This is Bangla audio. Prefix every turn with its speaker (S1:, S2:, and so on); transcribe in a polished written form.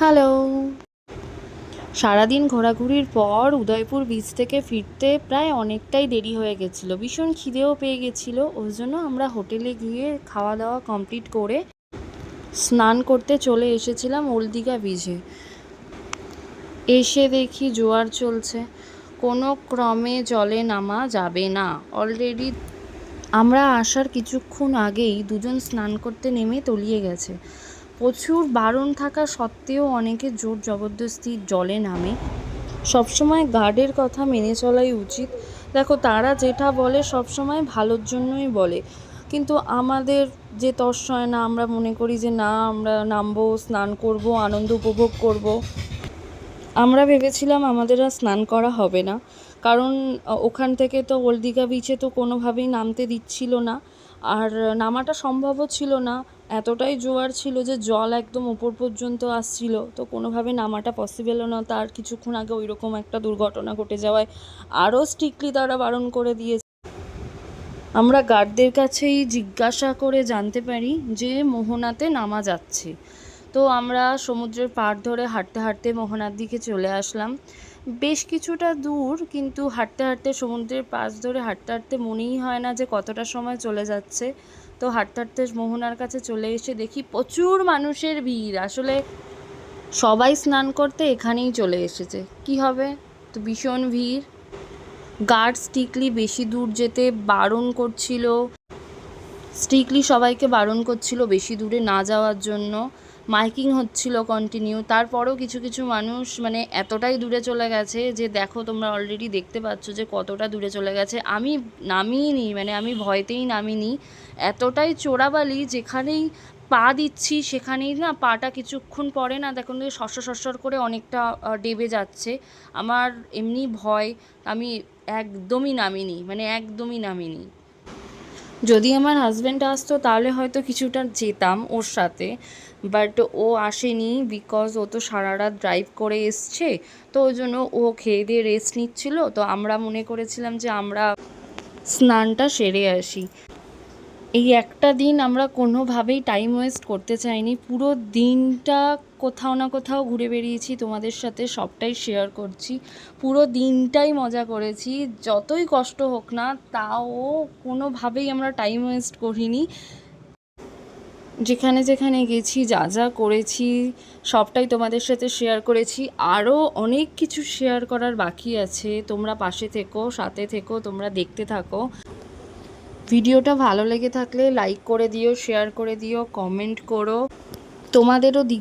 S1: হ্যালো। সারাদিন ঘোরাঘুরির পর উদয়পুর বিচ থেকে ফিরতে প্রায় অনেকটাই দেরি হয়ে গেছিলো, ভীষণ খিদেও পেয়ে গেছিলো। ওই জন্য আমরা হোটেলে গিয়ে খাওয়া দাওয়া কমপ্লিট করে স্নান করতে চলে এসেছিলাম ওল্ড দীঘা বিচে। এসে দেখি জোয়ার চলছে, কোনো ক্রমে জলে নামা যাবে না। অলরেডি আমরা আসার কিছুক্ষণ আগেই দুজন স্নান করতে নেমে তলিয়ে গেছে। প্রচুর বারণ থাকা সত্ত্বেও অনেকে জোর জবরদস্তি জলে নামে। সবসময় গার্ডের কথা মেনে চলাই উচিত। দেখো, তারা যেটা বলে সবসময় ভালোর জন্যই বলে, কিন্তু আমাদের যে তর সয় না, আমরা মনে করি যে না, আমরা নামবো, স্নান করব, আনন্দ উপভোগ করব। আমরা ভেবেছিলাম আমাদের আর স্নান করা হবে না, কারণ ওখান থেকে তো ওল্ড দীঘা বিচে তো কোনোভাবেই নামতে দিচ্ছিল না, আর নামাটা সম্ভবও ছিল না। এতটাই জোয়ার ছিল যে জল একদম উপর পর্যন্ত আসছিল, তো কোনোভাবে নামাটা পসিবলও না। তার কিছুক্ষণ আগে ওই রকম একটা দুর্ঘটনা ঘটে যাওয়ায় আরও স্ট্রিক্টলি তারা বারণ করে দিয়েছে। আমরা গার্ডদের কাছেই জিজ্ঞাসা করে জানতে পারি যে মোহনাতে নামা যাচ্ছে। তো আমরা সমুদ্রের পাড় ধরে হাঁটতে হাঁটতে মোহনার দিকে চলে আসলাম। বেশ কিছুটা দূর, কিন্তু হাঁটতে হাঁটতে সমুদ্রের পাশ ধরে হাঁটতে হাঁটতে মনেই হয় না যে কতটা সময় চলে যাচ্ছে। তো হাঁটতে হাঁটতে মোহনার কাছে চলে এসে দেখি প্রচুর মানুষের ভিড়। আসলে সবাই স্নান করতে এখানেই চলে এসেছে, কি হবে, তো ভীষণ ভিড়। গার্ড স্ট্রিক্টলি বেশি দূর যেতে বারণ করছিল, স্ট্রিক্টলি সবাইকে বারণ করছিল বেশি দূরে না যাওয়ার জন্য। মাইকিং হচ্ছিল কন্টিনিউ। তারপরেও কিছু কিছু মানুষ মানে এতটাই দূরে চলে গেছে যে দেখো, তোমরা অলরেডি দেখতে পাচ্ছ যে কতটা দূরে চলে গেছে। আমি নামিনি, মানে আমি ভয়তেই নামিনি। এতটাই চোরাবালি, যেখানেই পা দিচ্ছি সেখানেই না পাটা কিছুক্ষণ পরে না দেখুন সরসর করে অনেকটা ডেবে যাচ্ছে। আমার এমনি ভয়, আমি একদমই নামিনি, মানে একদমই নামিনি। যদি আমার হাজব্যান্ড আসতো তাহলে হয়তো কিছুটা যেতাম ওর সাথে, বাট ও আসেনি, বিকজ ও তো সারা রাত ড্রাইভ করে এসছে। তো ওই জন্য ও খেয়ে দিয়ে রেস্ট নিচ্ছিল। তো আমরা মনে করেছিলাম যে আমরা স্নানটা সেরে আসি। এই একটা দিন আমরা কোনোভাবেই টাইম ওয়েস্ট করতে চাইনি। পুরো দিনটা কোথাও না কোথাও ঘুরে বেরিয়েছি, তোমাদের সাথে সবটাই শেয়ার করছি। পুরো দিনটাই মজা করেছি, যতই কষ্ট হোক না, তাও কোনোভাবেই আমরা টাইম ওয়েস্ট করিনি। যেখানে যেখানে গেছি, যা যা করেছি, সবটাই তোমাদের সাথে শেয়ার করেছি। আরও অনেক কিছু শেয়ার করার বাকি আছে। তোমরা পাশে থেকো, সাথে থেকো, তোমরা দেখতে থাকো। ভিডিওটা ভালো লেগে থাকলে লাইক করে দিও, শেয়ার করে দিও, কমেন্ট করো। তোমাদেরও দীঘা